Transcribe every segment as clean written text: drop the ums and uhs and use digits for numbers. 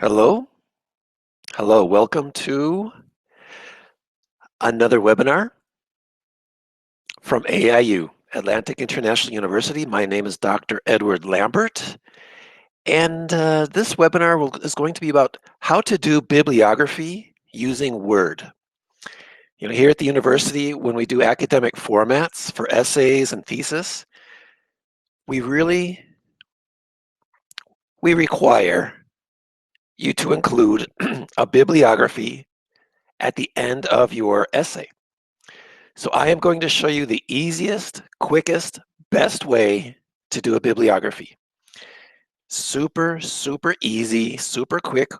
Hello. Hello. Welcome to another webinar from AIU, Atlantic International University. My name is Dr. Edward Lambert, and this webinar is going to be about how to do bibliography using Word. You know, here at the university, when we do academic formats for essays and thesis, we require you to include a bibliography at the end of your essay. So I am going to show you the easiest, quickest, best way to do a bibliography. Super, super easy, super quick.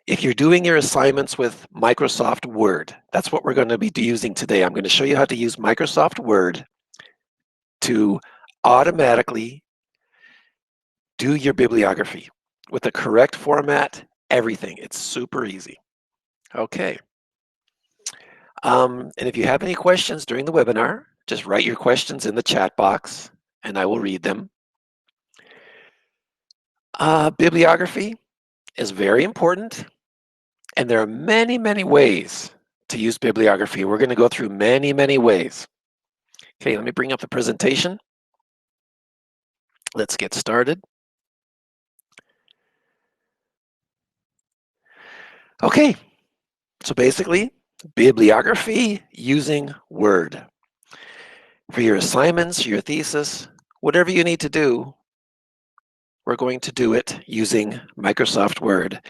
If you're doing your assignments with Microsoft Word, that's what we're going to be using today. I'm going to show you how to use Microsoft Word to automatically do your bibliography with the correct format, everything. It's super easy. Okay. And if you have any questions during the webinar, just write your questions in the chat box and I will read them. Bibliography is very important, and there are many, many ways to use bibliography. We're going to go through many, many ways. Okay, let me bring up the presentation. Let's get started. Okay, so basically, bibliography using Word. For your assignments, your thesis, whatever you need to do, we're going to do it using Microsoft Word.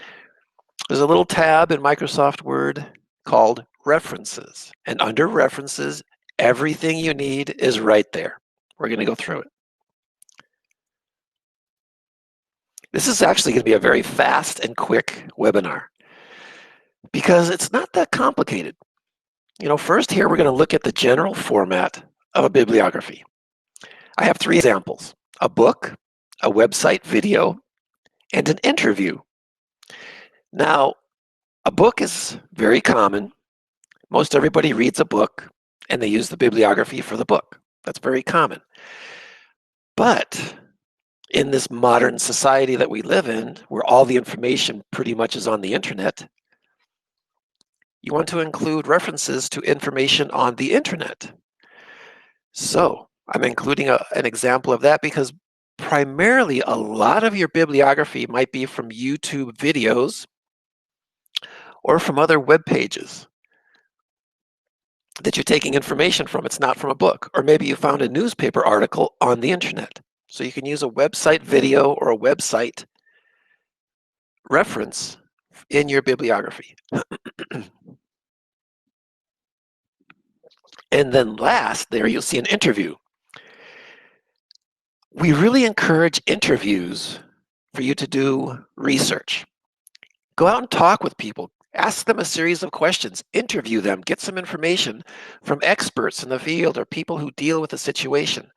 There's a little tab in Microsoft Word called References, and under References, everything you need is right there. We're going to go through it. This is actually going to be a very fast and quick webinar because it's not that complicated. You know, first here we're going to look at the general format of a bibliography. I have three examples: a book, a website video, and an interview. Now, a book is very common. Most everybody reads a book and they use the bibliography for the book. That's very common. But in this modern society that we live in, where all the information pretty much is on the internet, you want to include references to information on the internet. So I'm including an example of that because primarily a lot of your bibliography might be from YouTube videos or from other web pages that you're taking information from. It's not from a book. Or maybe you found a newspaper article on the internet. So you can use a website video or a website reference in your bibliography. And then last, there you'll see an interview. We really encourage interviews for you to do research. Go out and talk with people. Ask them a series of questions. Interview them. Get some information from experts in the field or people who deal with the situation.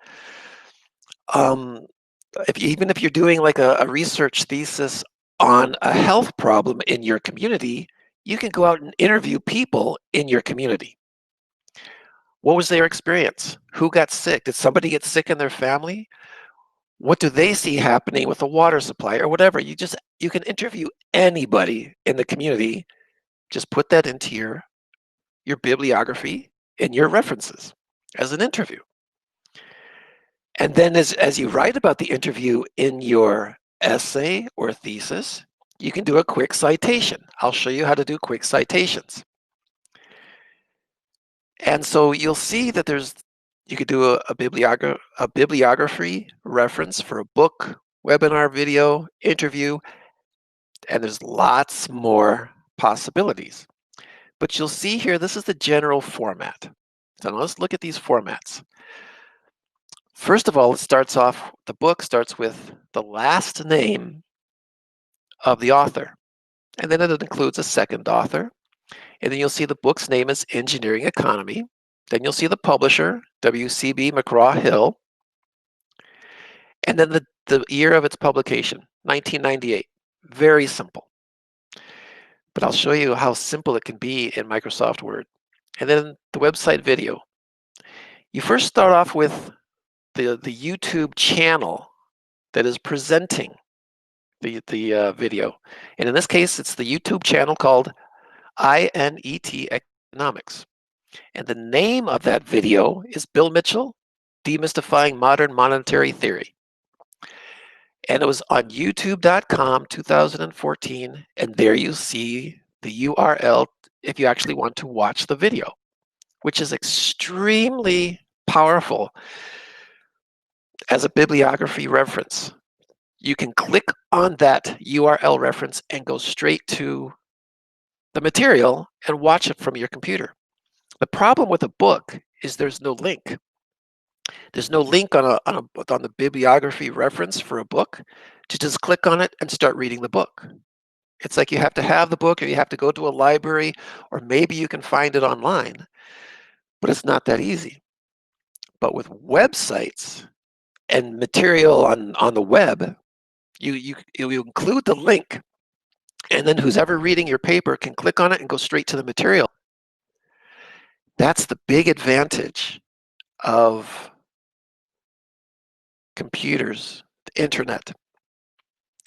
Even if you're doing like a research thesis on a health problem in your community, you can go out and interview people in your community. What was their experience? Who got sick? Did somebody get sick in their family? What do they see happening with the water supply or whatever? You can interview anybody in the community. Just put that into your bibliography and your references as an interview. And then as you write about the interview in your essay or thesis, you can do a quick citation. I'll show you how to do quick citations. And so you'll see that you could do a bibliography reference for a book, webinar, video, interview, and there's lots more possibilities. But you'll see here, this is the general format. So now let's look at these formats. First of all, the book starts with the last name of the author, and then it includes a second author. And then you'll see the book's name is Engineering Economy. Then you'll see the publisher, WCB McGraw-Hill. And then the year of its publication, 1998. Very simple. But I'll show you how simple it can be in Microsoft Word. And then the website video. You first start off with the YouTube channel that is presenting the video. And in this case, it's the YouTube channel called INET Economics. And the name of that video is Bill Mitchell, Demystifying Modern Monetary Theory. And it was on youtube.com 2014. And there you see the URL if you actually want to watch the video, which is extremely powerful as a bibliography reference. You can click on that URL reference and go straight to the material and watch it from your computer. The problem with a book is there's no link. There's no link on the bibliography reference for a book to just click on it and start reading the book. It's like you have to have the book, or you have to go to a library, or maybe you can find it online, but it's not that easy. But with websites and material on the web, you include the link, and then who's ever reading your paper can click on it and go straight to the material. That's the big advantage of computers, the internet,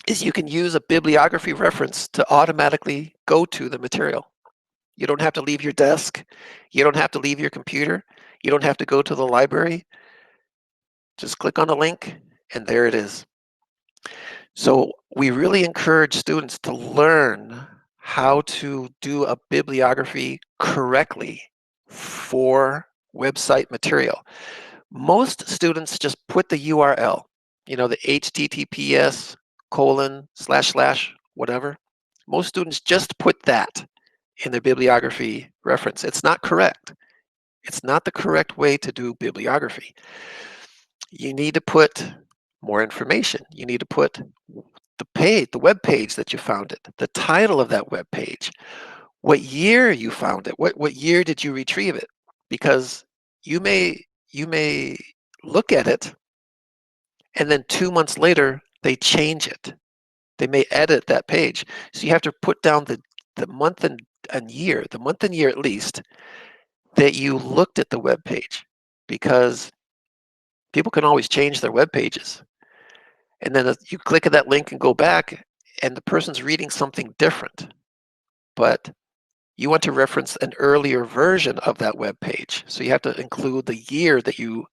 is you can use a bibliography reference to automatically go to the material. You don't have to leave your desk. You don't have to leave your computer. You don't have to go to the library. Just click on the link, and there it is. So we really encourage students to learn how to do a bibliography correctly for website material. Most students just put the URL, the https:// whatever. Most students just put that in their bibliography reference. It's not correct. It's not the correct way to do bibliography. You need to put more information. You need to put the web page that you found it, the title of that web page, what year you found it, what year did you retrieve it? Because you may look at it, and then 2 months later they change it. They may edit that page. So you have to put down the month and year, the month and year at least, that you looked at the web page, because people can always change their web pages. And then you click on that link and go back, and the person's reading something different. But you want to reference an earlier version of that web page. So you have to include the year that you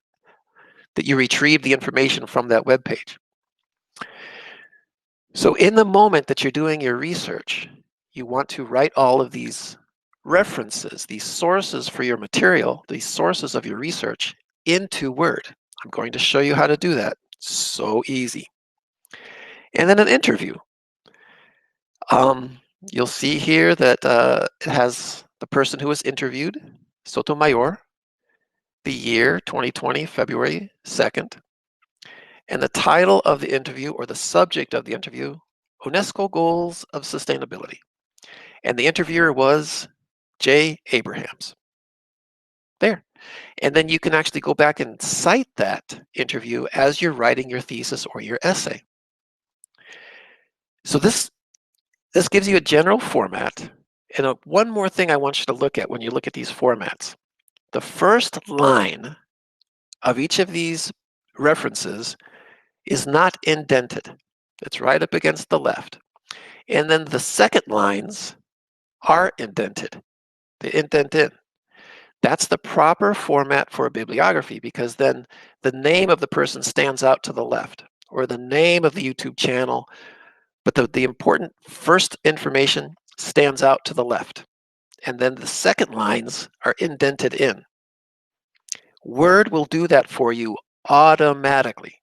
retrieved the information from that web page. So in the moment that you're doing your research, you want to write all of these references, these sources for your material, these sources of your research, into Word. I'm going to show you how to do that. So easy. And then an interview. You'll see here that it has the person who was interviewed, Sotomayor, the year 2020, February 2nd, and the title of the interview, or the subject of the interview, UNESCO Goals of Sustainability. And the interviewer was J. Abrahams. There. And then you can actually go back and cite that interview as you're writing your thesis or your essay. So this gives you a general format. And one more thing I want you to look at when you look at these formats. The first line of each of these references is not indented. It's right up against the left. And then the second lines are indented. They indent in. That's the proper format for a bibliography, because then the name of the person stands out to the left, or the name of the YouTube channel, but the important first information stands out to the left. And then the second lines are indented in. Word will do that for you automatically.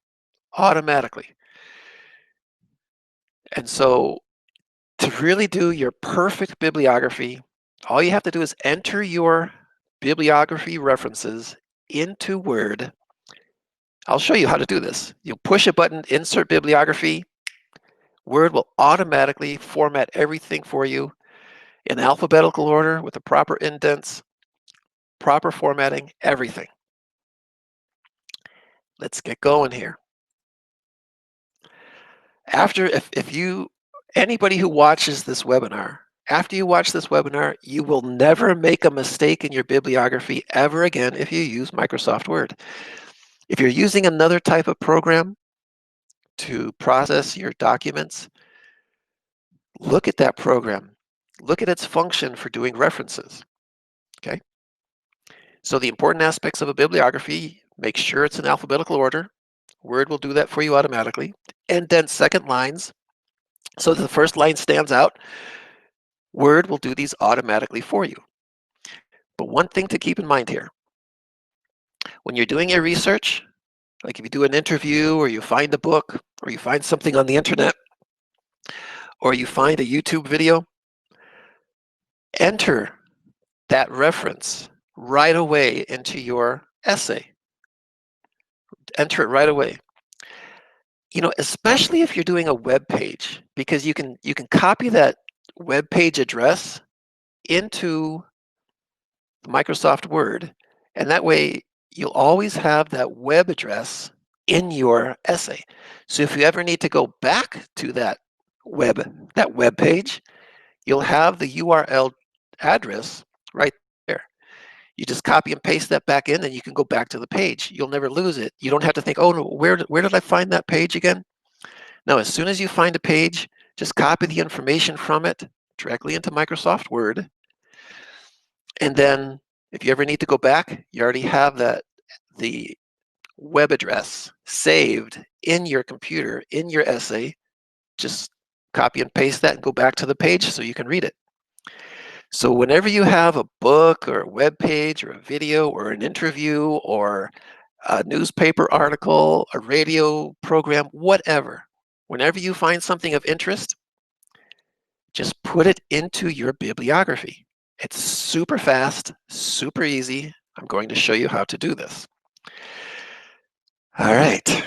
And so to really do your perfect bibliography, all you have to do is enter your bibliography references into Word. I'll show you how to do this. You'll push a button, insert bibliography. Word will automatically format everything for you in alphabetical order with the proper indents, proper formatting, everything. Let's get going here. Anybody who watches this webinar, after you watch this webinar, you will never make a mistake in your bibliography ever again if you use Microsoft Word. If you're using another type of program to process your documents, look at that program. Look at its function for doing references. Okay. So the important aspects of a bibliography, make sure it's in alphabetical order. Word will do that for you automatically. Indent second lines so that the first line stands out. Word will do these automatically for you. But one thing to keep in mind here, when you're doing your research, like if you do an interview or you find a book or you find something on the internet or you find a YouTube video, enter that reference right away into your essay. Enter it right away. Especially if you're doing a web page, because you can copy that web page address into Microsoft Word, and that way you'll always have that web address in your essay. So if you ever need to go back to that web page, you'll have the URL address right there. You just copy and paste that back in, and you can go back to the page. You'll never lose it. You don't have to think, oh, no, where did I find that page again? No, as soon as you find a page, just copy the information from it directly into Microsoft Word. And then if you ever need to go back, you already have the web address saved in your computer, in your essay. Just copy and paste that and go back to the page so you can read it. So whenever you have a book or a web page or a video or an interview or a newspaper article, a radio program, whatever, whenever you find something of interest, just put it into your bibliography. It's super fast, super easy. I'm going to show you how to do this. All right,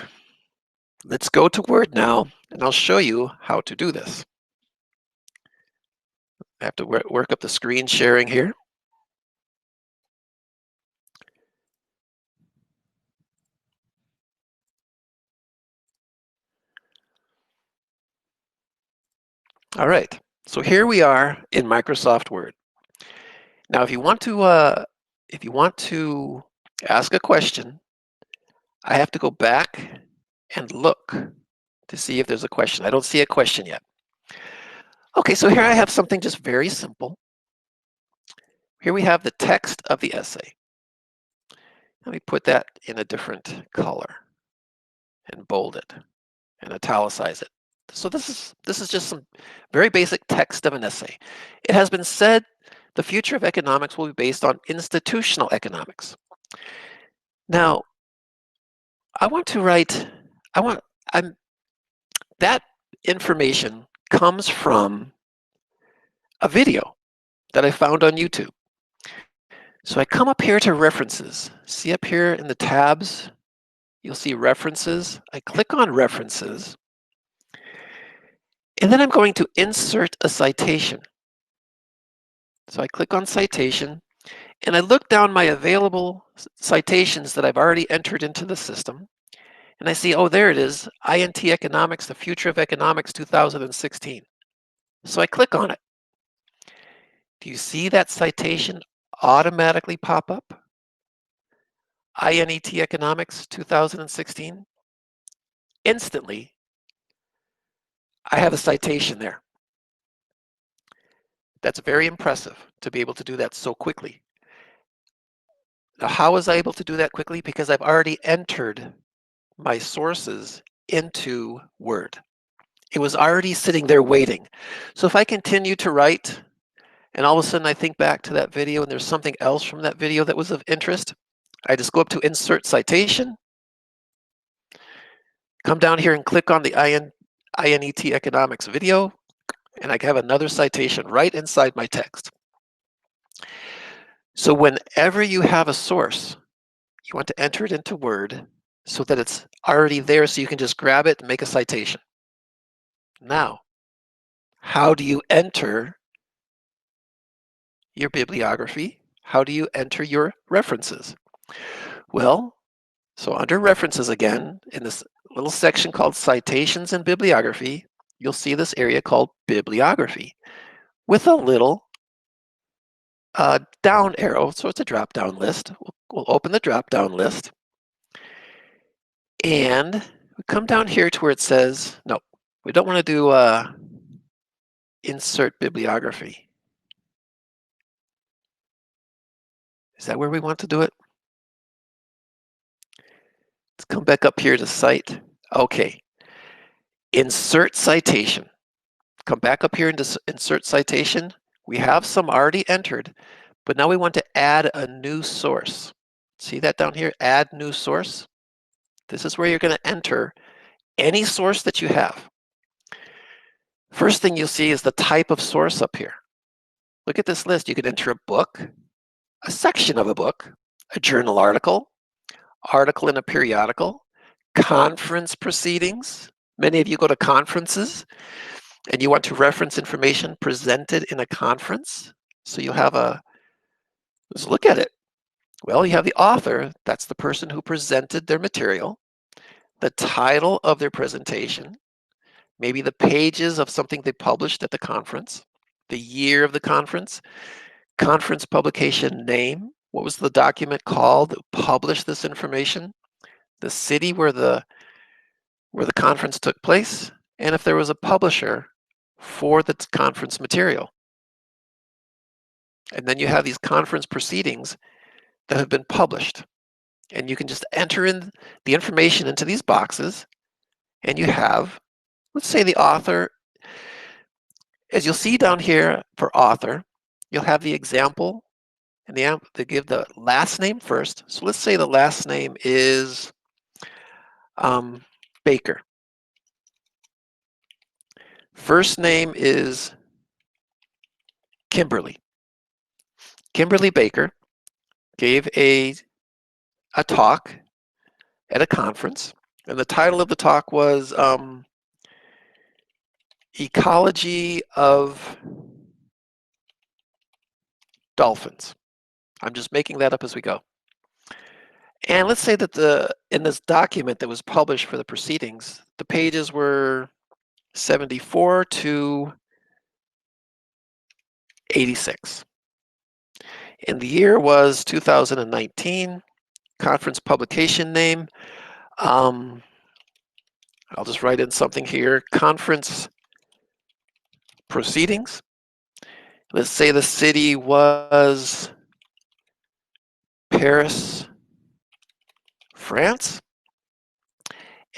let's go to Word now, and I'll show you how to do this. I have to work up the screen sharing here. All right, so here we are in Microsoft Word. Now, if you want to ask a question, I have to go back and look to see if there's a question. I don't see a question yet. Okay, so here I have something just very simple. Here we have the text of the essay. Let me put that in a different color and bold it and italicize it. So this is just some very basic text of an essay. It has been said the future of economics will be based on institutional economics. Now, that information comes from a video that I found on YouTube. So I come up here to references. See up here in the tabs, you'll see references. I click on references, and then I'm going to insert a citation. So I click on citation, and I look down my available citations that I've already entered into the system, and I see, oh, there it is, INT Economics, The Future of Economics 2016. So I click on it. Do you see that citation automatically pop up? INET Economics 2016. Instantly, I have a citation there. That's very impressive to be able to do that so quickly. Now, how was I able to do that quickly? Because I've already entered my sources into Word. It was already sitting there waiting. So if I continue to write, and all of a sudden I think back to that video and there's something else from that video that was of interest, I just go up to Insert Citation, come down here and click on the INET Economics video, and I have another citation right inside my text. So whenever you have a source, you want to enter it into Word so that it's already there so you can just grab it and make a citation. Now, how do you enter your bibliography? How do you enter your references? Well, so under references again, in this little section called Citations and Bibliography, you'll see this area called Bibliography with a little down arrow. So it's a drop-down list. We'll open the drop-down list. And we come down here to where it says, no, we don't want to do insert bibliography. Is that where we want to do it? Let's come back up here to cite. Okay. Insert citation. Come back up here into insert citation. We have some already entered, but now we want to add a new source. See that down here? Add new source. This is where you're going to enter any source that you have. First thing you'll see is the type of source up here. Look at this list. You can enter a book, a section of a book, a journal article, article in a periodical, conference proceedings. Many of you go to conferences and you want to reference information presented in a conference. So you'll have let's look at it. Well, you have the author, that's the person who presented their material, the title of their presentation, maybe the pages of something they published at the conference, the year of the conference publication name, what was the document called that published this information, the city where the conference took place, and if there was a publisher for the conference material. And then you have these conference proceedings that have been published. And you can just enter in the information into these boxes, and you have, let's say the author, as you'll see down here for author, you'll have the example, and they give the last name first. So let's say the last name is Baker. First name is Kimberly. Kimberly Baker gave a talk at a conference, and the title of the talk was Ecology of Dolphins. I'm just making that up as we go. And let's say that in this document that was published for the proceedings, the pages were 74 to 86. And the year was 2019. Conference publication name. I'll just write in something here. Conference proceedings. Let's say the city was Paris, France.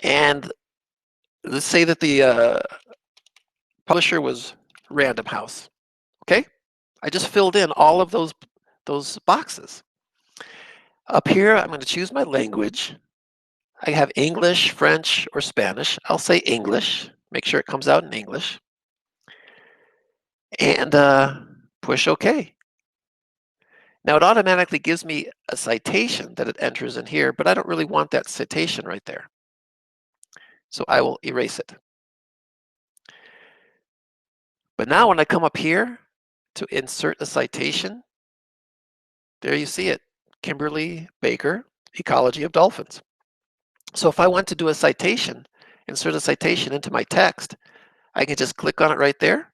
And let's say that the publisher was Random House. Okay? I just filled in all of those boxes. Up here, I'm going to choose my language. I have English, French, or Spanish. I'll say English. Make sure it comes out in English. And push OK. Now it automatically gives me a citation that it enters in here, but I don't really want that citation right there. So I will erase it. But now when I come up here to insert a citation, there you see it. Kimberly Baker, Ecology of Dolphins. So if I want to do a citation, insert a citation into my text, I can just click on it right there,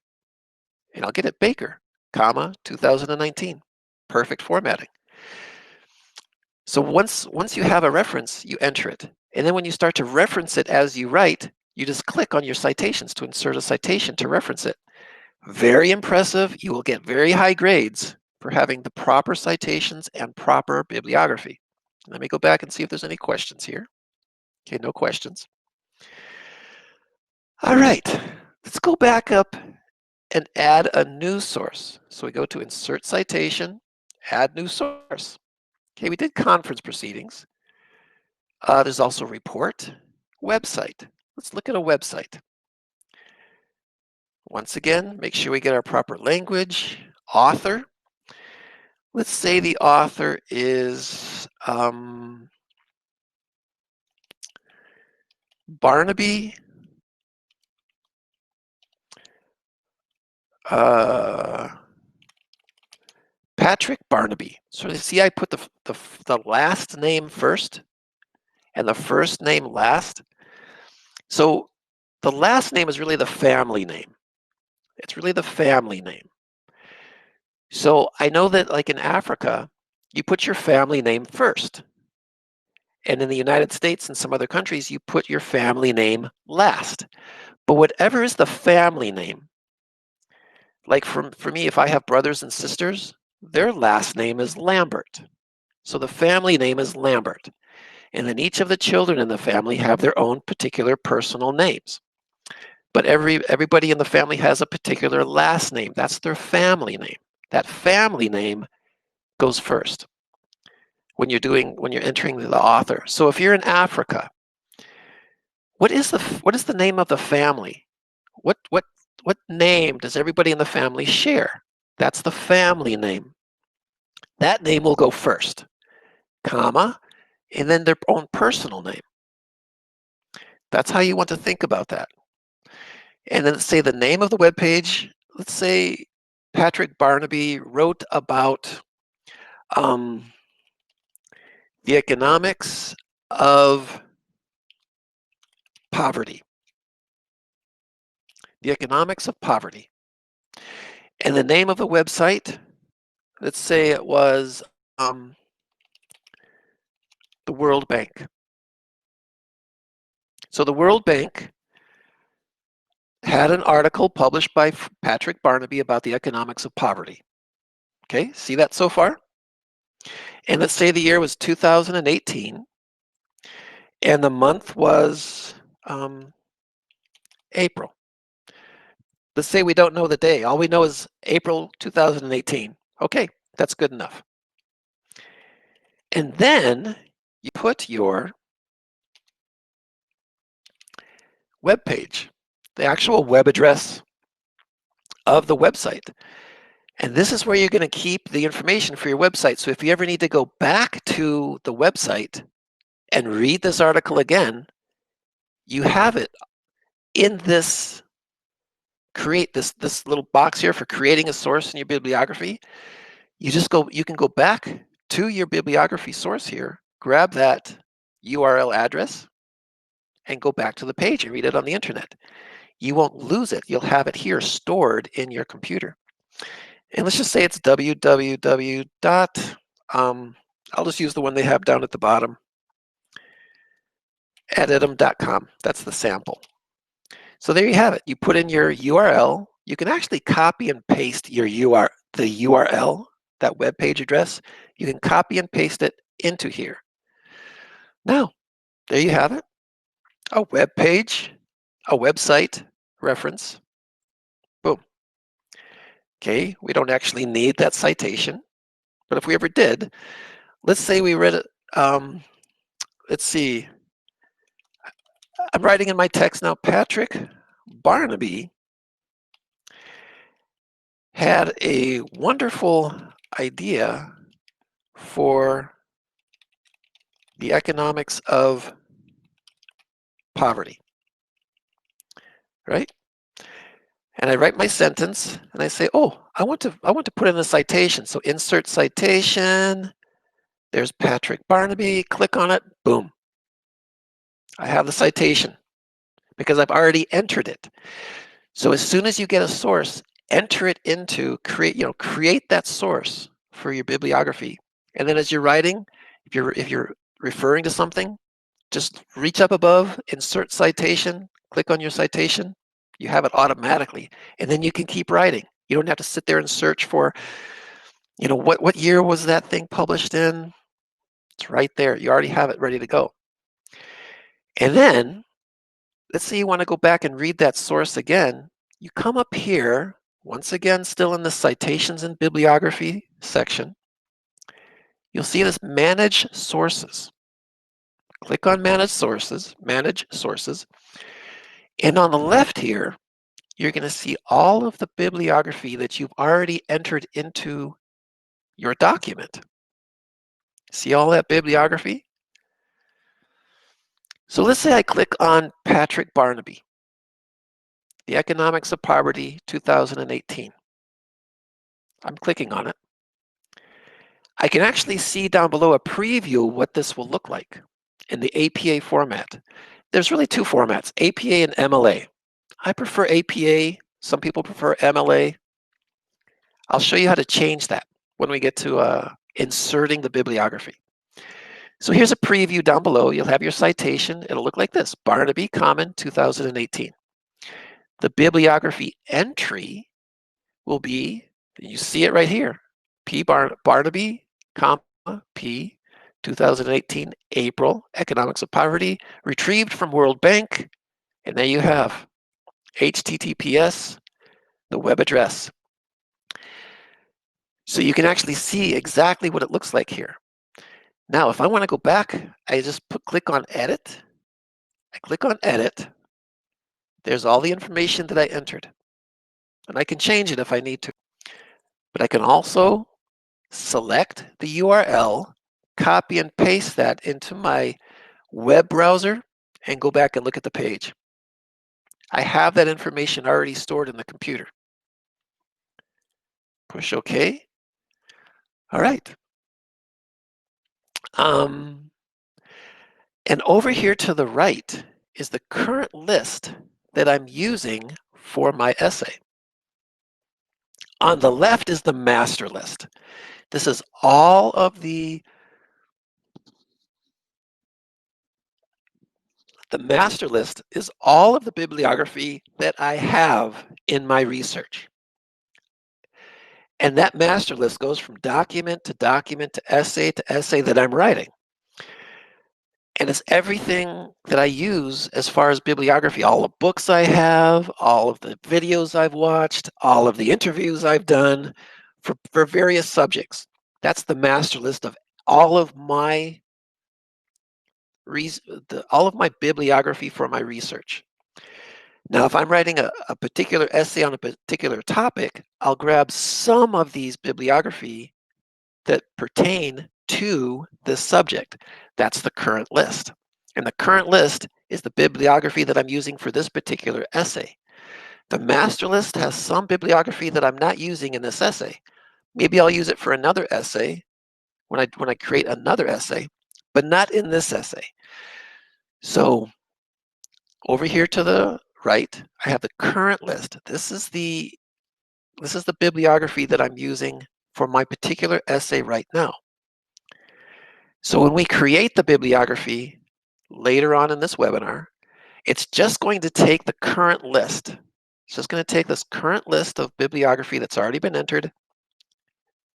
and I'll get it Baker, comma, 2019. Perfect formatting. So once you have a reference, you enter it. And then when you start to reference it as you write, you just click on your citations to insert a citation to reference it. Very impressive. You will get very high grades for having the proper citations and proper bibliography. Let me go back and see if there's any questions here. Okay, no questions. All right, let's go back up and add a new source. So we go to Insert Citation, Add New Source. Okay, we did conference proceedings. There's also report, website. Let's look at a website. Once again, make sure we get our proper language, author. Let's say the author is Barnaby Patrick Barnaby. So you see I put the last name first and the first name last. So the last name is really the family name. It's really the family name. So I know that like in Africa, you put your family name first. And in the United States and some other countries, you put your family name last. But whatever is the family name, Like for me, if I have brothers and sisters, their last name is Lambert. So the family name is Lambert. And then each of the children in the family have their own particular personal names. But everybody in the family has a particular last name. That's their family name. That family name goes first when you're entering the author. So if you're in Africa, what is the name of the family? What name does everybody in the family share? That's the family name. That name will go first, comma, and then their own personal name. That's how you want to think about that. And then say the name of the web page. Let's say Patrick Barnaby wrote about the economics of poverty. The economics of poverty. And the name of the website, let's say it was the World Bank. So the World Bank had an article published by Patrick Barnaby about the economics of poverty. Okay, see that so far? And let's say the year was 2018, and the month was April. Let's say we don't know the day. All we know is April 2018. Okay, that's good enough. And then you put your web page, the actual web address of the website. And this is where you're going to keep the information for your website. So if you ever need to go back to the website and read this article again, you have it in this this little box here for creating a source in your bibliography. You can go back to your bibliography source here, grab that URL address, and go back to the page and read it on the internet. You won't lose it. You'll have it here stored in your computer. And let's just say it's www. I'll just use the one they have down at the bottom, editum.com. That's the sample. So there you have it. You put in your URL. You can actually copy and paste the URL, that web page address. You can copy and paste it into here. Now, there you have it. A web page, a website reference. Boom. Okay, we don't actually need that citation, but if we ever did, let's say we read it. Let's see. I'm writing in my text now, Patrick Barnaby had a wonderful idea for the economics of poverty, right? And I write my sentence and I say, oh, I want to put in a citation. So insert citation. There's Patrick Barnaby. Click on it. Boom. I have the citation because I've already entered it. So as soon as you get a source, enter it into create that source for your bibliography. And then as you're writing, if you're referring to something, just reach up above, insert citation, click on your citation. You have it automatically, and then you can keep writing. You don't have to sit there and search for, what year was that thing published in? It's right there. You already have it ready to go. And then, let's say you want to go back and read that source again. You come up here, once again, still in the citations and bibliography section. You'll see this Manage Sources. Click on Manage Sources, and on the left here, you're going to see all of the bibliography that you've already entered into your document. See all that bibliography? So let's say I click on Patrick Barnaby, The Economics of Poverty, 2018. I'm clicking on it. I can actually see down below a preview of what this will look like in the APA format. There's really two formats, APA and MLA. I prefer APA. Some people prefer MLA. I'll show you how to change that when we get to inserting the bibliography. So here's a preview down below. You'll have your citation. It'll look like this, Barnaby Common 2018. The bibliography entry will be, you see it right here, Barnaby, comma, P, 2018, April, Economics of Poverty, retrieved from World Bank, and there you have HTTPS, the web address. So you can actually see exactly what it looks like here. Now, if I want to go back, I just click on Edit. I click on Edit. There's all the information that I entered. And I can change it if I need to. But I can also select the URL, copy and paste that into my web browser, and go back and look at the page. I have that information already stored in the computer. Push OK. All right. And over here to the right is the current list that I'm using for my essay. On the left is the master list. This is all of the master list is all of the bibliography that I have in my research. And that master list goes from document to document to essay that I'm writing. And it's everything that I use as far as bibliography, all the books I have, all of the videos I've watched, all of the interviews I've done for various subjects. That's the master list of all of my bibliography for my research. Now, if I'm writing a particular essay on a particular topic, I'll grab some of these bibliography that pertain to this subject. That's the current list. And the current list is the bibliography that I'm using for this particular essay. The master list has some bibliography that I'm not using in this essay. Maybe I'll use it for another essay when I create another essay, but not in this essay. So over here to the right, I have the current list. This is the bibliography that I'm using for my particular essay right now. So when we create the bibliography later on in this webinar, it's just going to take the current list. It's just going to take this current list of bibliography that's already been entered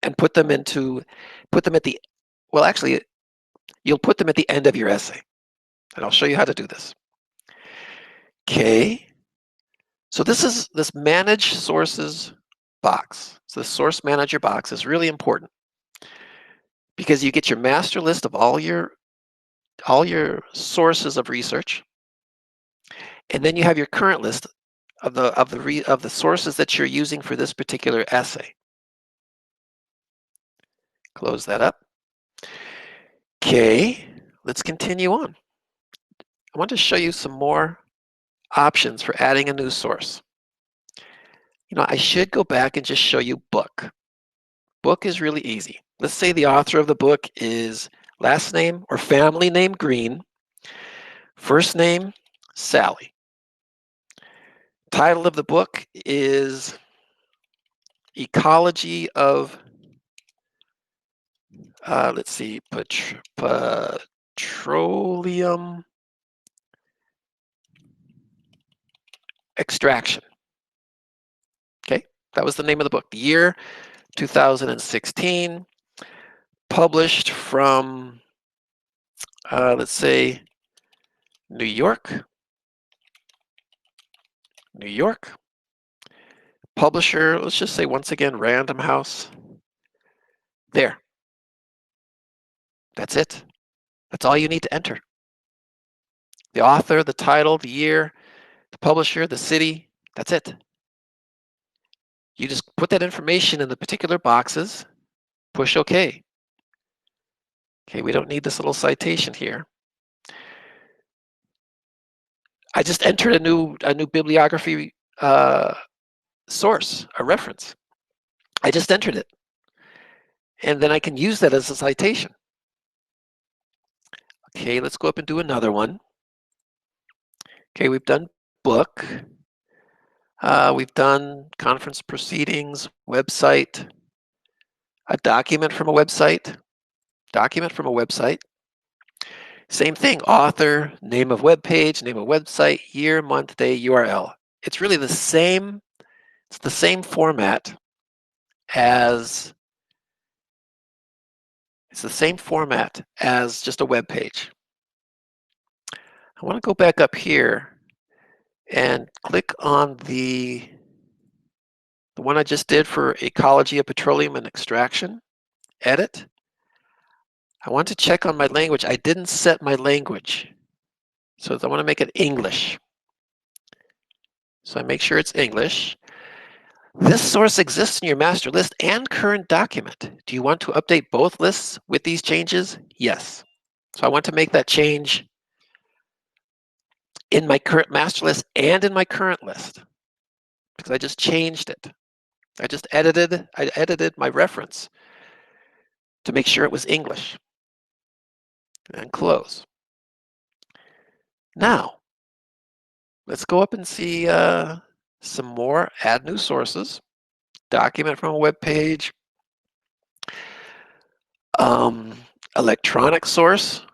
and put them at the, well, actually, you'll put them at the end of your essay. And I'll show you how to do this. Okay. So this manage sources box. So the source manager box is really important because you get your master list of all your sources of research, and then you have your current list of the sources that you're using for this particular essay. Close that up. Okay, let's continue on. I want to show you some more options for adding a new source. I should go back and just show you book. Book is really easy. Let's say the author of the book is last name or family name Green, first name Sally. Title of the book is Ecology of, let's see, petroleum extraction. Okay, that was the name of the book. The year 2016, published from, let's say, New York. Publisher, let's just say once again, Random House. There. That's it. That's all you need to enter. The author, the title, the year, the publisher, the city. That's it. You just put that information in the particular boxes, push OK. Okay, we don't need this little citation here. I just entered a new bibliography source, a reference. I just entered it. And then I can use that as a citation. Okay, let's go up and do another one. Okay, we've done book. We've done conference proceedings, website, a document from a website, Same thing, author, name of web page, name of website, year, month, day, URL. It's really the same It's the same format as just a web page. I want to go back up here and click on the one I just did for Ecology of Petroleum and Extraction. Edit. I want to check on my language. I didn't set my language, so I want to make it English. So I make sure it's English. This source exists in your master list and current document. Do you want to update both lists with these changes? Yes. So I want to make that change in my current master list and in my current list because I just changed it. I edited my reference to make sure it was English. And close. Now, let's go up and see some more. Add new sources. Document from a web page. Electronic source.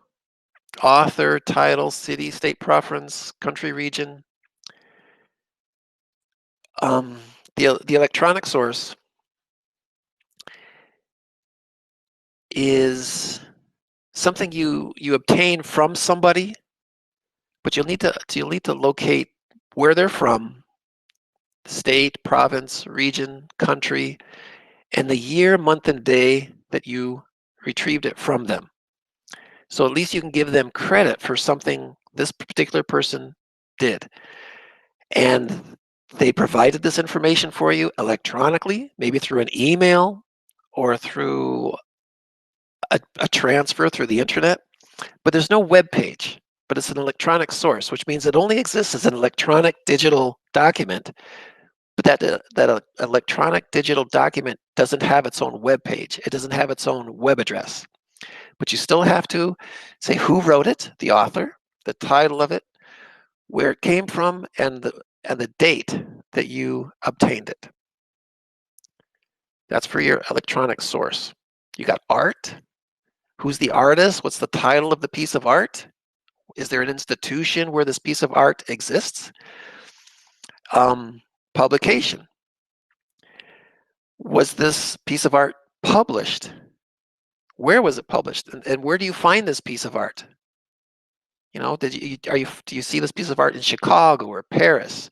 Author, title, city, state preference, country, region. The electronic source is something you obtain from somebody, but you'll need to locate where they're from, state, province, region, country, and the year, month, and day that you retrieved it from them. So at least you can give them credit for something this particular person did. And they provided this information for you electronically, maybe through an email or through a transfer through the internet, but there's no web page, but it's an electronic source, which means it only exists as an electronic digital document, but that electronic digital document doesn't have its own web page. It doesn't have its own web address, but you still have to say who wrote it, the author, the title of it, where it came from, and the date that you obtained it. That's for your electronic source. You got art. Who's the artist? What's the title of the piece of art? Is there an institution where this piece of art exists? Publication. Was this piece of art published? Where was it published? And where do you find this piece of art? You know, do you see this piece of art in Chicago or Paris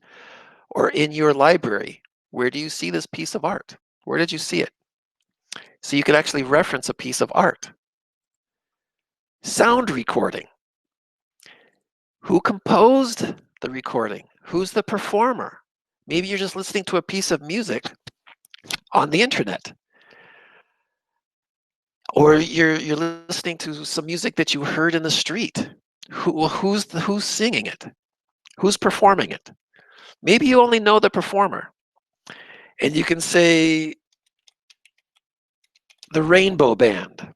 or in your library? Where do you see this piece of art? Where did you see it? So you can actually reference a piece of art. Sound recording. Who composed the recording? Who's the performer? Maybe you're just listening to a piece of music on the internet. Or you're listening to some music that you heard in the street. Who's singing it? Who's performing it? Maybe you only know the performer. And you can say the Rainbow Band.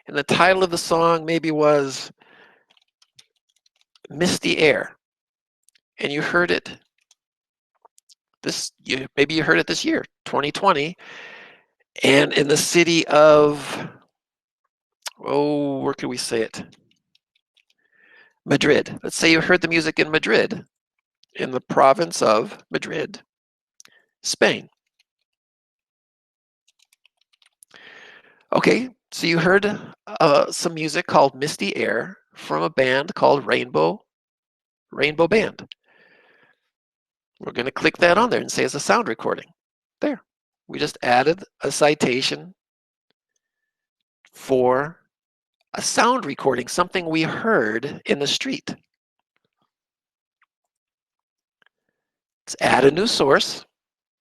And the title of the song maybe was Misty Air. And you heard it maybe you heard it this year, 2020, and in the city of, where can we say it? Madrid. Let's say you heard the music in Madrid, in the province of Madrid, Spain. Okay, so you heard some music called Misty Air from a band called Rainbow Band. We're going to click that on there and say it's a sound recording. There. We just added a citation for a sound recording, something we heard in the street. Let's add a new source.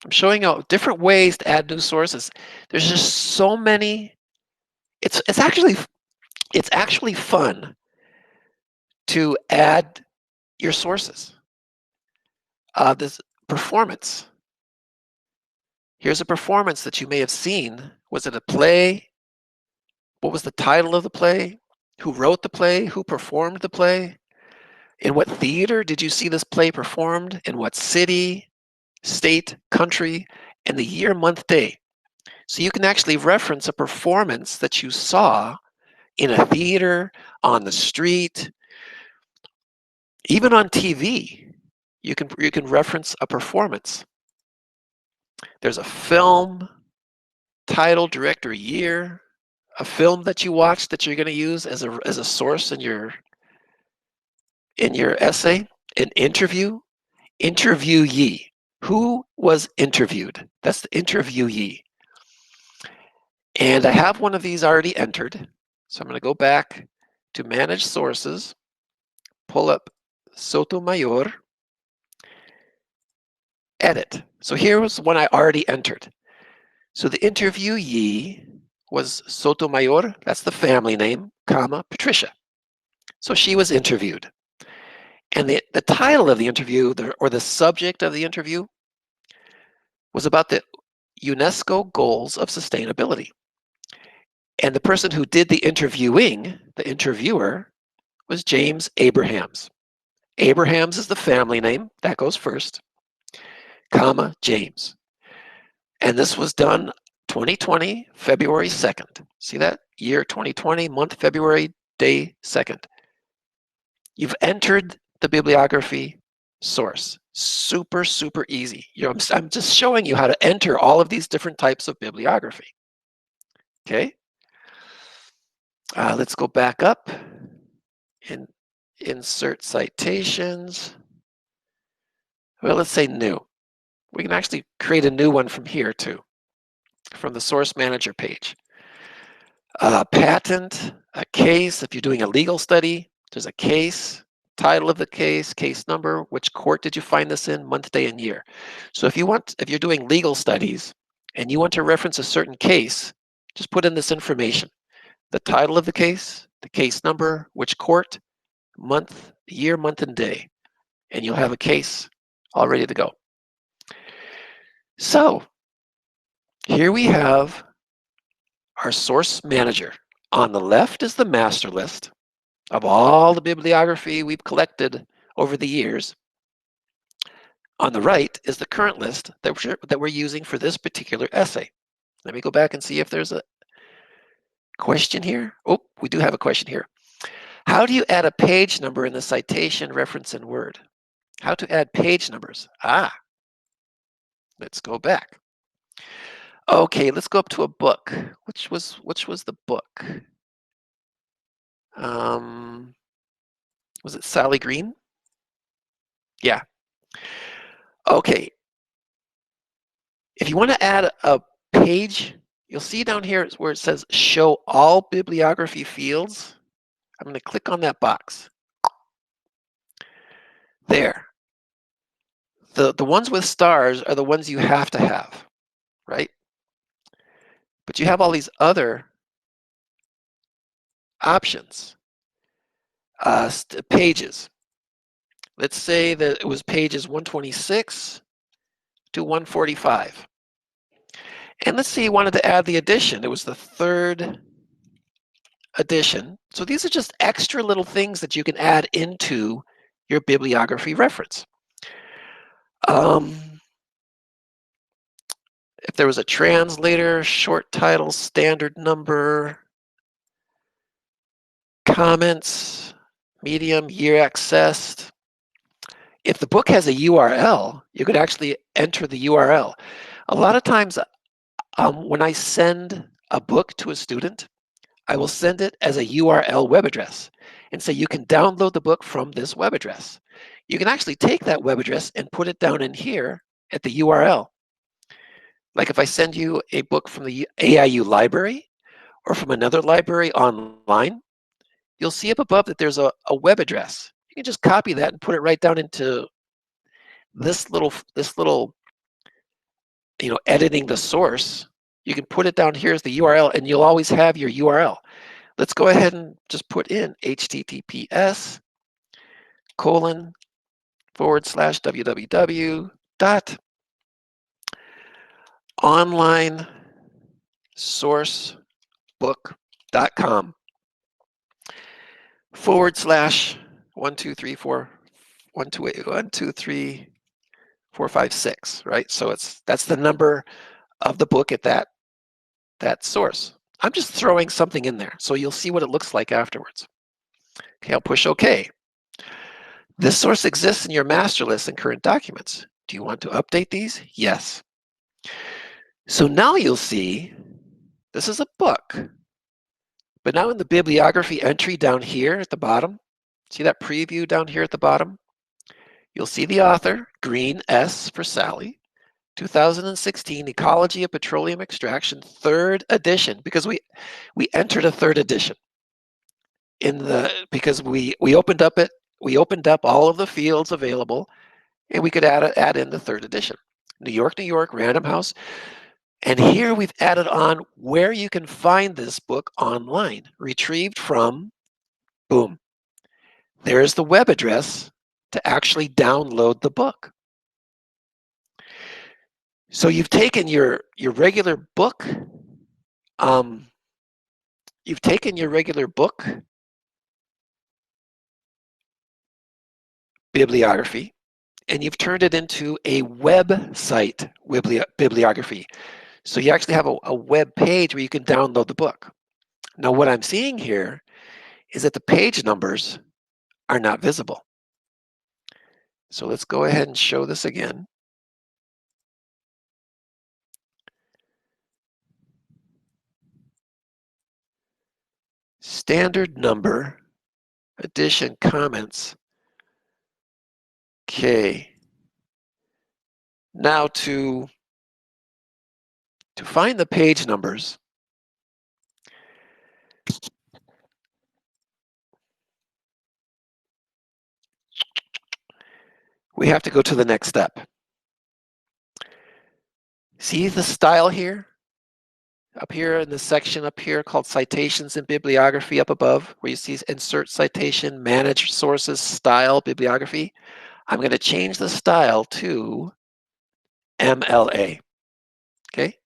I'm showing you different ways to add new sources. There's just so many. It's actually fun to add your sources. This performance. Here's a performance that you may have seen. Was it a play? What was the title of the play? Who wrote the play? Who performed the play? In what theater did you see this play performed? In what city, state, country, and the year, month, day? So you can actually reference a performance that you saw in a theater, on the street, even on TV. You can reference a performance. There's a film, title, director, year, a film that you watched that you're going to use as a source in your essay, an interview, interviewee. Who was interviewed? That's the interviewee. And I have one of these already entered. So I'm going to go back to Manage Sources, pull up Sotomayor, edit. So here was one I already entered. So the interviewee was Sotomayor, that's the family name, comma, Patricia. So she was interviewed. And the title of the interview, or the subject of the interview, was about the UNESCO goals of sustainability. And the person who did the interviewing, the interviewer, was James Abrahams. Abrahams is the family name, that goes first, comma, James. And this was done 2020, February 2nd. See that? Year 2020, month February, day 2nd. You've entered the bibliography source. Super, super easy. I'm just showing you how to enter all of these different types of bibliography. Okay? Let's go back up and insert citations. Well, let's say new. We can actually create a new one from here too, from the source manager page. Patent, a case, if you're doing a legal study, there's a case, title of the case number, which court did you find this in, month, day, and year. So if you're doing legal studies and you want to reference a certain case, just put in this information. The title of the case number, which court, month, year, month, and day, and you'll have a case all ready to go. So here we have our source manager. On the left is the master list of all the bibliography we've collected over the years. On the right is the current list that we're using for this particular essay. Let me go back and see if there's a question here. Oh, we do have a question here. How do you add a page number in the citation reference in Word? How to add page numbers? Let's go back. Okay, let's go up to a book. Which was the book? Was it Sally Green? Yeah. Okay. If you want to add a page, you'll see down here where it says show all bibliography fields. I'm going to click on that box. There. The ones with stars are the ones you have to have, right? But you have all these other options. Pages. Let's say that it was pages 126 to 145. And let's say you wanted to add the edition. It was the third edition. So these are just extra little things that you can add into your bibliography reference. If there was a translator, short title, standard number, comments, medium, year accessed. If the book has a URL, you could actually enter the URL. A lot of times when I send a book to a student, I will send it as a URL web address and say you can download the book from this web address. You can actually take that web address and put it down in here at the URL. Like if I send you a book from the AIU library or from another library online, you'll see up above that there's a web address. You can just copy that and put it right down into this little, editing the source. You can put it down here as the URL and you'll always have your URL. Let's go ahead and just put in https://www.onlinesourcebook.com /123412345 right? So that's the number of the book at that source. I'm just throwing something in there so you'll see what it looks like afterwards. Okay, I'll push OK. This source exists in your master list and current documents. Do you want to update these? Yes. So now you'll see this is a book, but now in the bibliography entry down here at the bottom, see that preview down here at the bottom? You'll see the author, green S for Sally, 2016 Ecology of Petroleum Extraction, third edition, because we entered a third edition because we opened up all of the fields available, and we could add in the third edition. New York, Random House. And here we've added on where you can find this book online, retrieved from, boom. There's the web address to actually download the book. So you've taken your regular book, bibliography, and you've turned it into a website bibliography. So you actually have a web page where you can download the book. Now what I'm seeing here is that the page numbers are not visible. So let's go ahead and show this again. Standard number, edition, comments. Okay. Now to find the page numbers, we have to go to the next step. See the style here? Up here in the section up here called Citations and Bibliography up above, where you see Insert Citation, Manage Sources, Style, Bibliography. I'm going to change the style to MLA. Okay?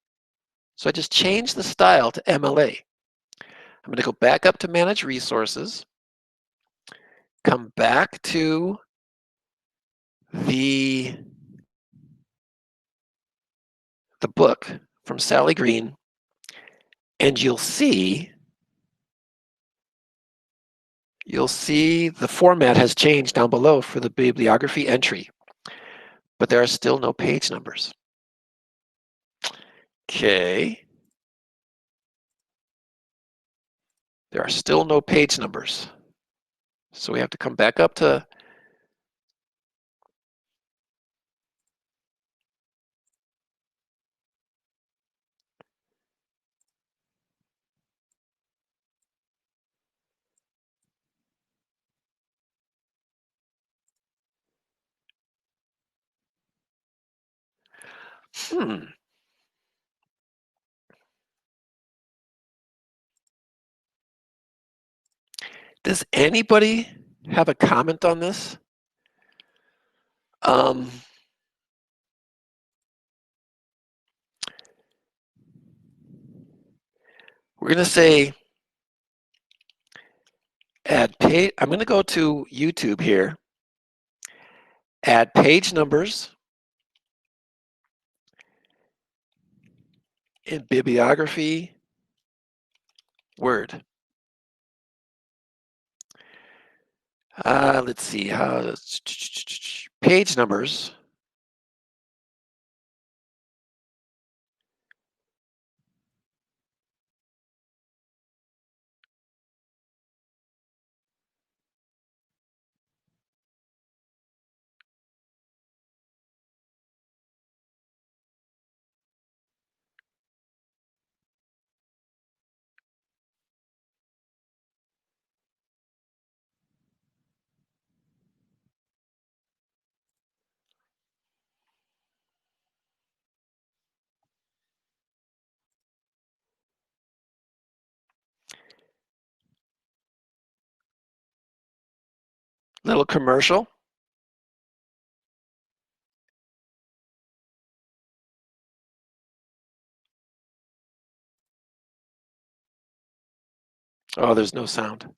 So I just changed the style to MLA. I'm going to go back up to Manage Resources, come back to the book from Sally Green, and you'll see the format has changed down below for the bibliography entry, but there are still no page numbers. Okay. There are still no page numbers. So we have to come back up to Does anybody have a comment on this? We're going to say add page. I'm going to go to YouTube here. Add page numbers in bibliography Word. Let's see how page numbers. Little commercial. Oh, there's no sound.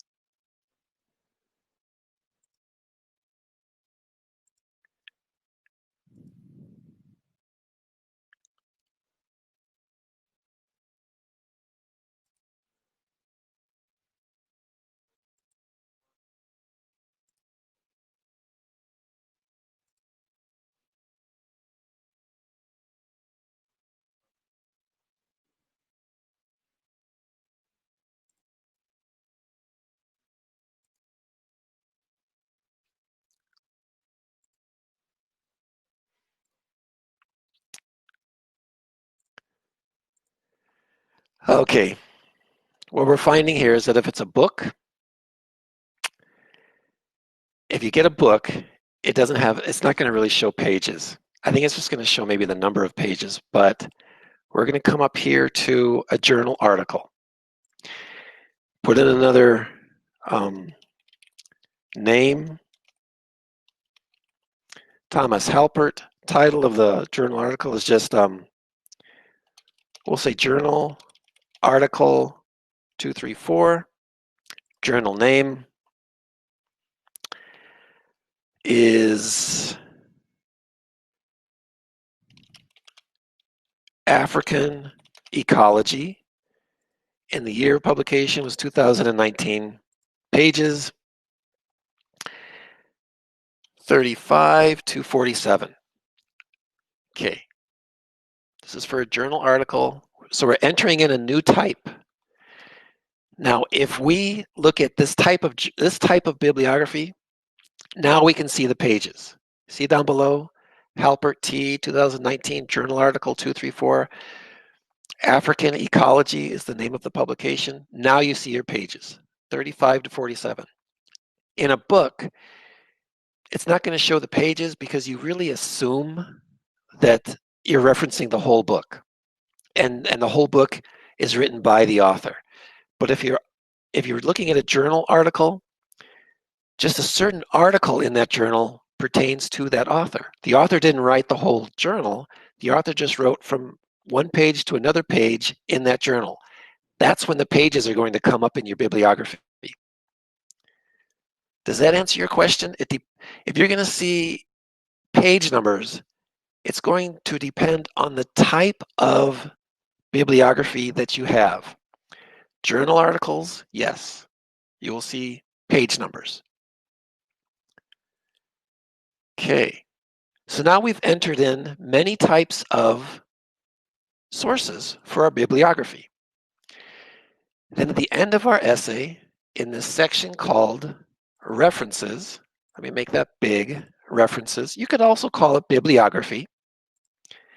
Okay, what we're finding here is that if it's a book, if you get a book, it's not going to really show pages. I think it's just going to show maybe the number of pages, but we're going to come up here to a journal article. Put in another name, Thomas Halpert. Title of the journal article is just, we'll say journal article 234. Journal name is African Ecology. And the year of publication was 2019. Pages 35 to 47. Okay, this is for a journal article. So we're entering in a new type. Now, if we look at this type of bibliography, now we can see the pages. See down below, Halpert T, 2019, journal article 234. African Ecology is the name of the publication. Now you see your pages, 35 to 47. In a book, it's not going to show the pages because you really assume that you're referencing the whole book, and the whole book is written by the author. But if you're looking at a journal article, just a certain article in that journal pertains to that author. The author didn't write the whole journal. The author just wrote from one page to another page in that journal. That's when the pages are going to come up in your bibliography. Does that answer your question? If you're going to see page numbers, it's going to depend on the type of bibliography that you have. Journal articles, yes, you will see page numbers. Okay, so now we've entered in many types of sources for our bibliography. Then at the end of our essay, in this section called references, let me make that big, references. You could also call it bibliography.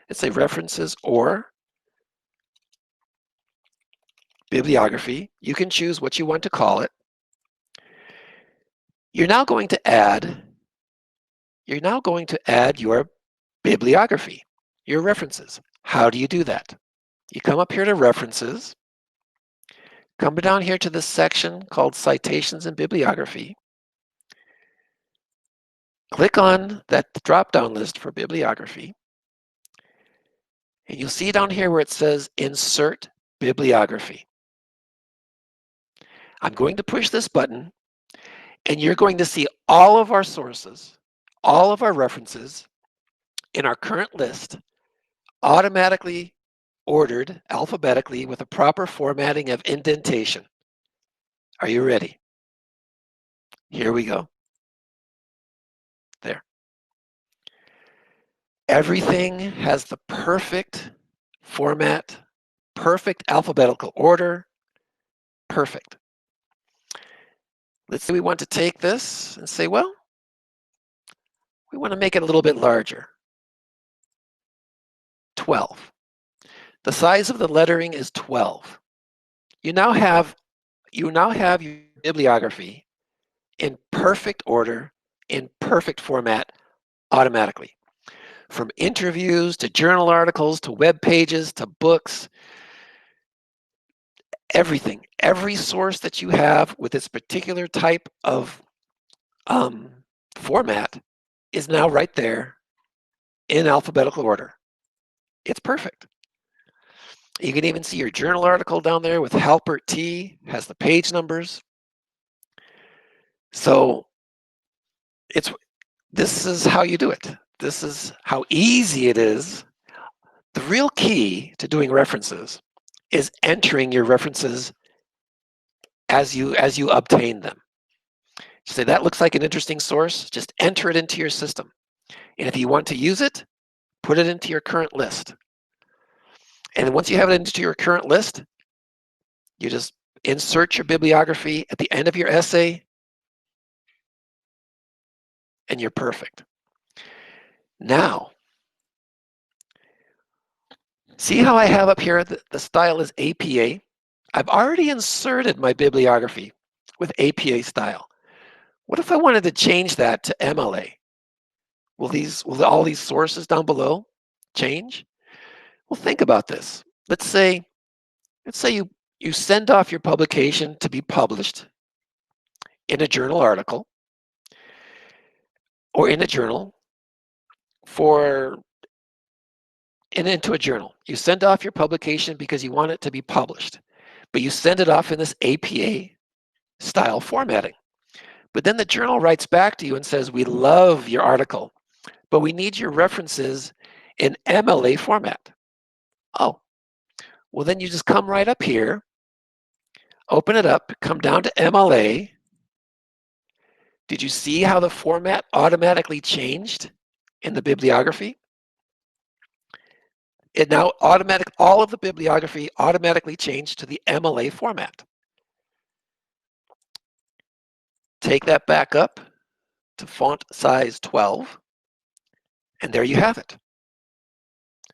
It's a references or bibliography. You can choose what you want to call it. You're now going to add your bibliography, your references. How do you do that? You come up here to references, come down here to this section called citations and bibliography. Click on that drop-down list for bibliography. And you'll see down here where it says insert bibliography. I'm going to push this button and you're going to see all of our sources, all of our references in our current list automatically ordered alphabetically with a proper formatting of indentation. Are you ready? Here we go. There. Everything has the perfect format, perfect alphabetical order, perfect. Let's say we want to take this and say, well, we want to make it a little bit larger. 12. The size of the lettering is 12. You now have your bibliography in perfect order, in perfect format automatically. From interviews to journal articles to web pages to books, everything, every source that you have with its particular type of format is now right there in alphabetical order. It's perfect. You can even see your journal article down there with Halpert T, has the page numbers. So this is how you do it. This is how easy it is. The real key to doing references is entering your references as you obtain them. You say, that looks like an interesting source, just enter it into your system. And if you want to use it, put it into your current list. And once you have it into your current list, you just insert your bibliography at the end of your essay, and you're perfect. Now, See how I have up here the style is APA? I've already inserted my bibliography with APA style. What if I wanted to change that to MLA? Will all these sources down below change? Well, think about this. Let's say you send off your publication to be published in a journal article or in a journal into a journal. You send off your publication because you want it to be published, but you send it off in this APA style formatting. But then the journal writes back to you and says, we love your article, but we need your references in MLA format. Oh, well, then you just come right up here, open it up, come down to MLA. Did you see how the format automatically changed in the bibliography? It now all of the bibliography automatically changed to the MLA format. Take that back up to font size 12, and there you have it.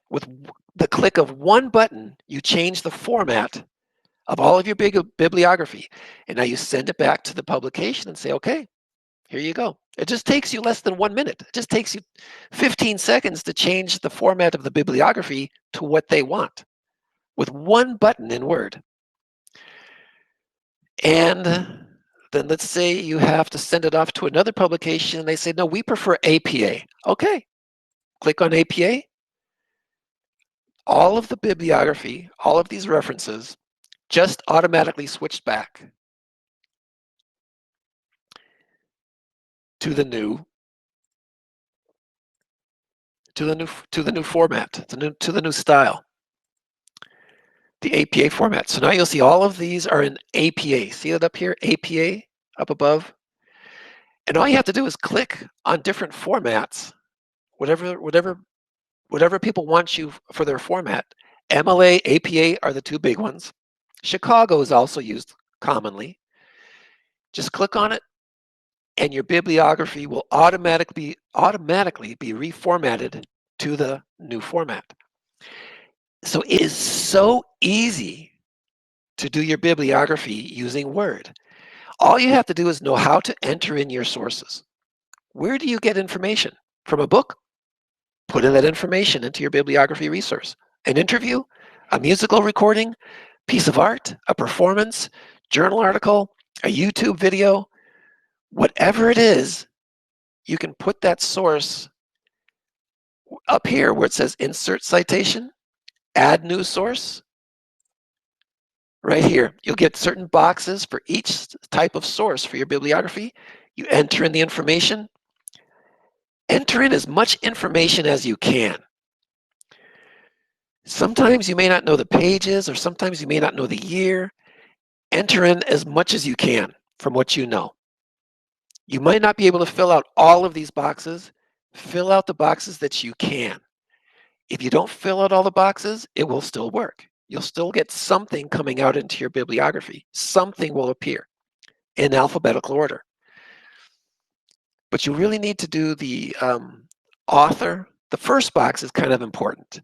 With the click of one button, you change the format of all of your bibliography, and now you send it back to the publication and say, okay, here you go. It just takes you less than 1 minute. It just takes you 15 seconds to change the format of the bibliography to what they want with one button in Word. And then let's say you have to send it off to another publication and they say, no, we prefer APA. Okay, click on APA. All of the bibliography, all of these references just automatically switched back to the new format, to the new style, the APA format. So now you'll see all of these are in APA. See it up here, APA up above? And all you have to do is click on different formats, whatever people want you for their format. MLA, APA are the two big ones. Chicago is also used commonly. Just click on it and your bibliography will automatically be reformatted to the new format. So it is so easy to do your bibliography using Word. All you have to do is know how to enter in your sources. Where do you get information? From a book? Put in that information into your bibliography resource. An interview, a musical recording, piece of art, a performance, journal article, a YouTube video, whatever it is, you can put that source up here where it says insert citation, add new source. Right here, you'll get certain boxes for each type of source for your bibliography. You enter in the information. Enter in as much information as you can. Sometimes you may not know the pages, or sometimes you may not know the year. Enter in as much as you can from what you know. You might not be able to fill out all of these boxes. Fill out the boxes that you can. If you don't fill out all the boxes, it will still work. You'll still get something coming out into your bibliography. Something will appear in alphabetical order. But you really need to do the author. The first box is kind of important,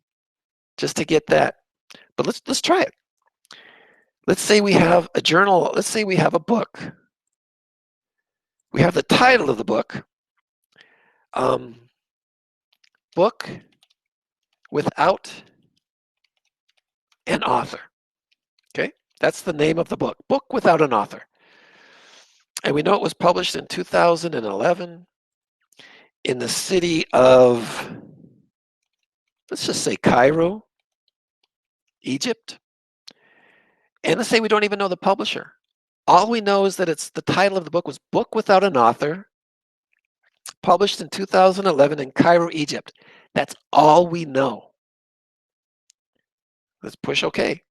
just to get that. But let's try it. Let's say we have a journal. Let's say we have a book. We have the title of the book. Book without an author. Okay, that's the name of the book. Book without an author. And we know it was published in 2011 in the city of, let's just say Cairo, Egypt. And let's say we don't even know the publisher. All we know is that the title of the book was Book Without an Author, published in 2011 in Cairo, Egypt. That's all we know. Let's push OK.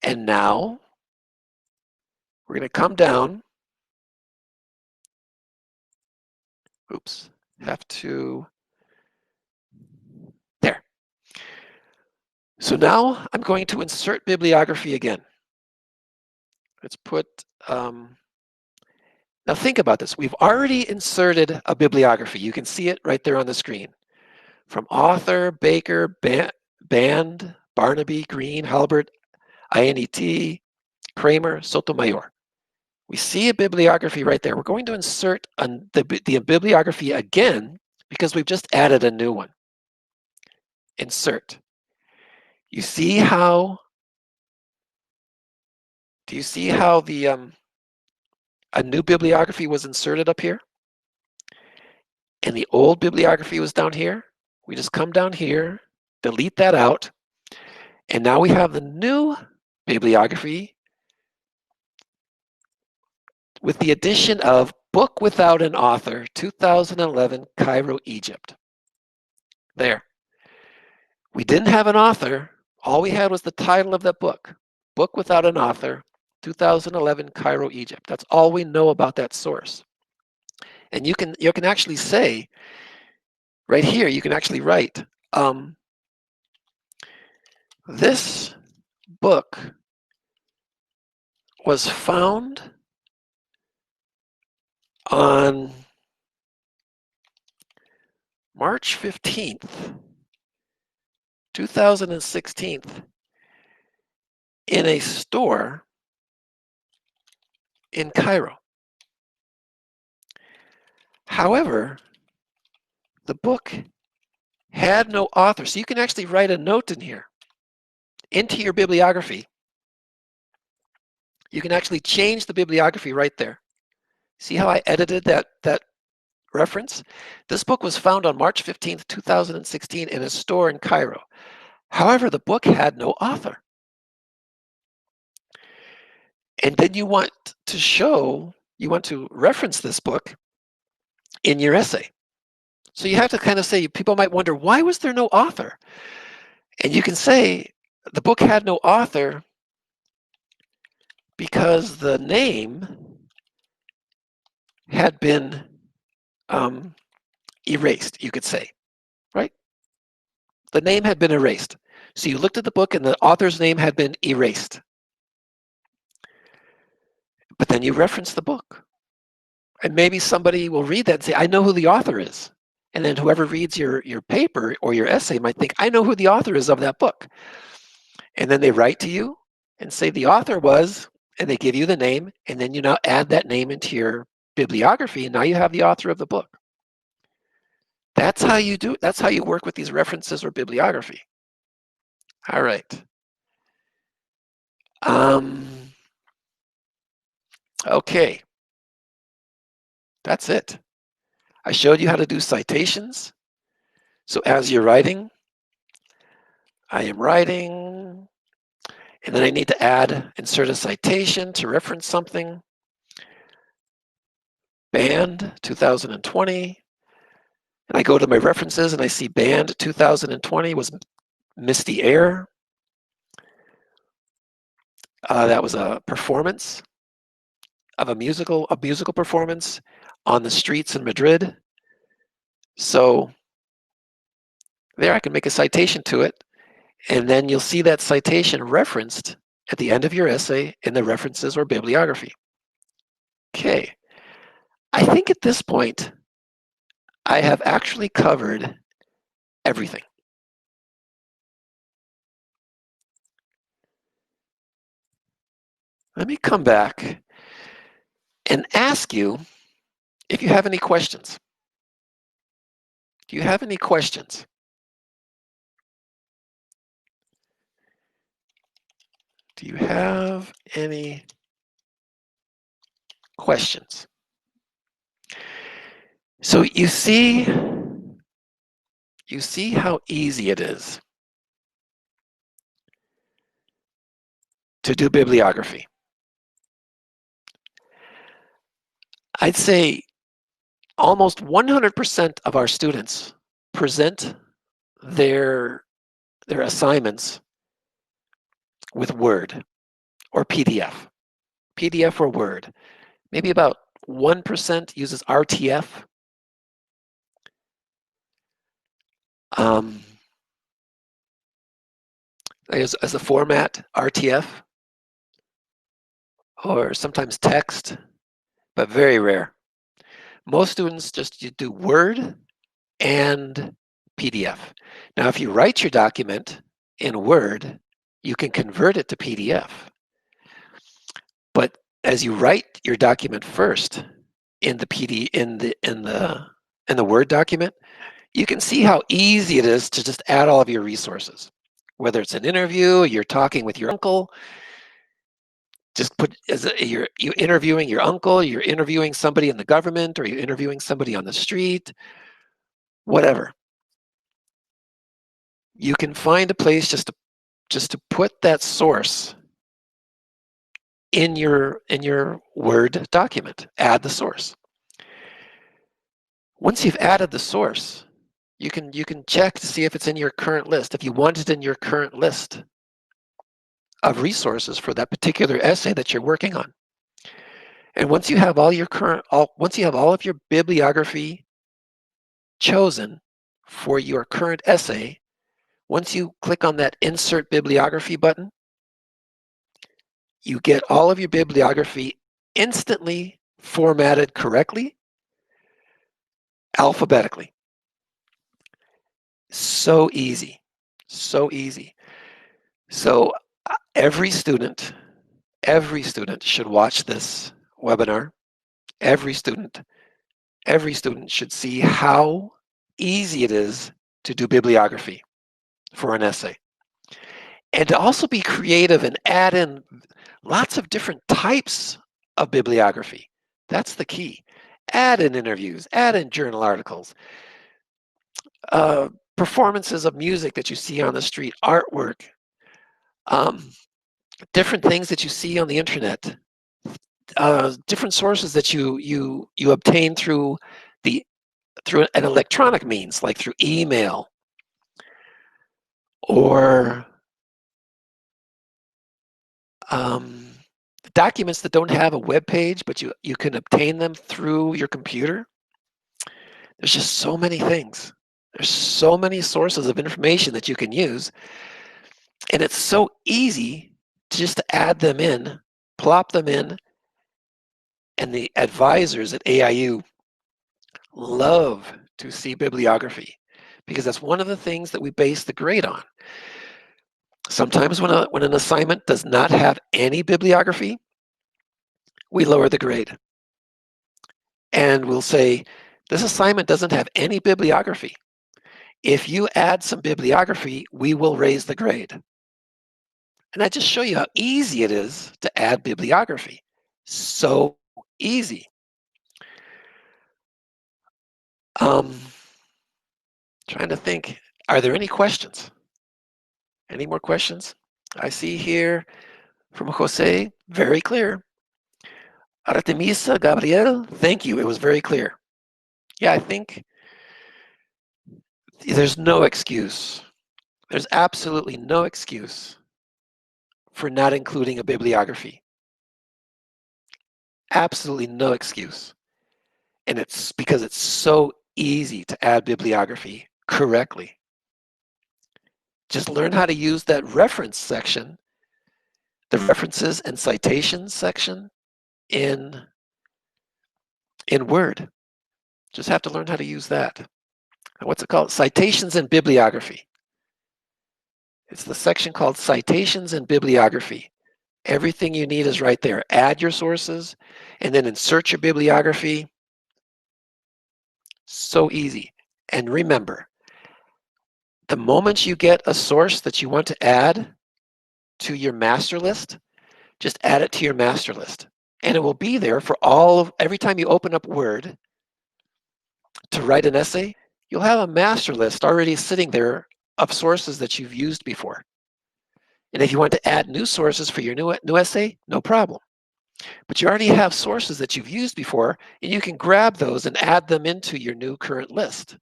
And now we're going to come down. Oops, have to, there. So now I'm going to insert bibliography again. Let's put, now think about this. We've already inserted a bibliography. You can see it right there on the screen. From author, Baker, Band, Barnaby, Green, Halbert, INET, Kramer, Sotomayor. We see a bibliography right there. We're going to insert the bibliography again because we've just added a new one. Insert. You see how, do you see how the a new bibliography was inserted up here? And the old bibliography was down here. We just come down here, delete that out, and now we have the new bibliography with the addition of Book Without an Author, 2011, Cairo, Egypt. There. We didn't have an author. All we had was the title of that book. Book Without an Author, 2011, Cairo, Egypt. That's all we know about that source. And you can actually say, right here, you can actually write, this book was found on March 15th, 2016, in a store in Cairo. However, the book had no author. So you can actually write a note in here into your bibliography. You can actually change the bibliography right there. See how I edited that reference? This book was found on March 15th, 2016 in a store in Cairo. However, the book had no author. And then you want to reference this book in your essay. So you have to kind of say, people might wonder, why was there no author? And you can say, the book had no author because the name had been erased, you could say, right? The name had been erased. So you looked at the book and the author's name had been erased. But then you reference the book. And maybe somebody will read that and say, I know who the author is. And then whoever reads your paper or your essay might think, I know who the author is of that book. And then they write to you and say the author was, and they give you the name, and then you now add that name into your bibliography, and now you have the author of the book. That's how you do it. That's how you work with these references or bibliography. All right. Okay. That's it. I showed you how to do citations. So as you're writing, I am writing, and then I need to insert a citation to reference something. Band 2020. And I go to my references and I see band 2020 was Misty Air. That was a performance of a musical performance on the streets in Madrid. So there I can make a citation to it, and then you'll see that citation referenced at the end of your essay in the references or bibliography. Okay, I think at this point I have actually covered everything. Let me come back and ask you if you have any questions. Do you have any questions? Do you have any questions? So you see how easy it is to do bibliography. I'd say almost 100% of our students present their assignments with Word or PDF or Word. Maybe about 1% uses RTF. As a format, RTF, or sometimes text, but very rare. Most students just do Word and PDF. Now, if you write your document in Word, you can convert it to PDF. But as you write your document first in the Word document, you can see how easy it is to just add all of your resources. Whether it's an interview, you're talking with your uncle, just put you're interviewing your uncle, you're interviewing somebody in the government, or you're interviewing somebody on the street, whatever. You can find a place just to put that source in your Word document. Add the source. Once you've added the source, you can check to see if it's in your current list. If you want it in your current list of resources for that particular essay that you're working on. And once you have all of your bibliography chosen for your current essay, once you click on that Insert Bibliography button, you get all of your bibliography instantly formatted correctly, alphabetically. So easy, so easy. So every student should watch this webinar. Every student should see how easy it is to do bibliography for an essay. And to also be creative and add in lots of different types of bibliography. That's the key. Add in interviews, add in journal articles, performances of music that you see on the street, artwork, different things that you see on the internet, different sources that you obtain through an electronic means, like through email, or documents that don't have a web page, but you can obtain them through your computer. There's just so many things. There's so many sources of information that you can use, and it's so easy to just add them in, plop them in, and the advisors at AIU love to see bibliography because that's one of the things that we base the grade on. Sometimes when an assignment does not have any bibliography, we lower the grade. And we'll say, this assignment doesn't have any bibliography. If you add some bibliography, we will raise the grade. And I just show you how easy it is to add bibliography. So easy. Trying to think, are there any questions? Any more questions? I see here from Jose, very clear. Artemisa, Gabriel, thank you. It was very clear. Yeah, I think there's no excuse. There's absolutely no excuse for not including a bibliography. Absolutely no excuse. And it's because it's so easy to add bibliography correctly. Just learn how to use that reference section, the references and citations section in Word. Just have to learn how to use that. And what's it called? Citations and bibliography. It's the section called Citations and Bibliography. Everything you need is right there. Add your sources and then insert your bibliography. So easy. And remember, the moment you get a source that you want to add to your master list, just add it to your master list. And it will be there for every time you open up Word to write an essay, you'll have a master list already sitting there of sources that you've used before. And if you want to add new sources for your new essay, no problem. But you already have sources that you've used before, and you can grab those and add them into your new current list.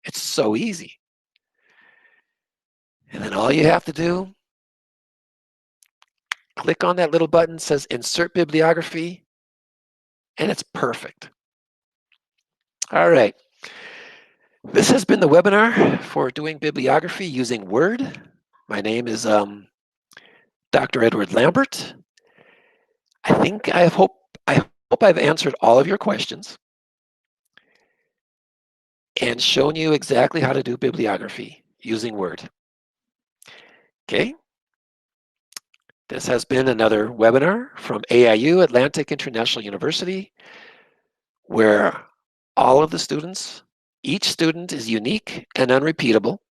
It's so easy. And then all you have to do, click on that little button that says Insert Bibliography, and it's perfect. All right. This has been the webinar for doing bibliography using Word. My name is Dr. Edward Lambert. I hope I've answered all of your questions and shown you exactly how to do bibliography using Word. Okay. This has been another webinar from AIU, Atlantic International University, where all of the students, each student is unique and unrepeatable,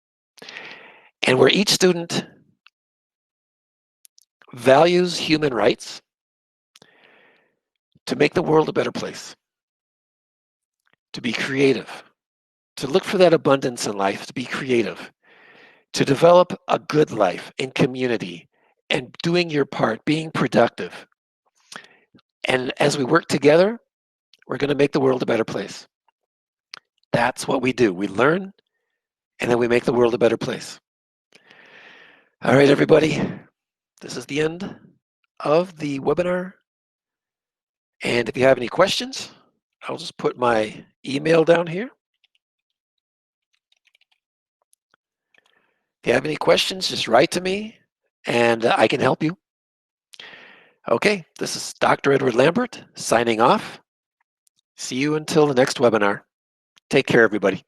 and where each student values human rights to make the world a better place, to be creative, to look for that abundance in life, to be creative, to develop a good life in community and doing your part, being productive. And as we work together, we're going to make the world a better place. That's what we do. We learn, and then we make the world a better place. All right, everybody, this is the end of the webinar. And if you have any questions, I'll just put my email down here. If you have any questions, just write to me and I can help you. Okay, this is Dr. Edward Lambert signing off. See you until the next webinar. Take care, everybody.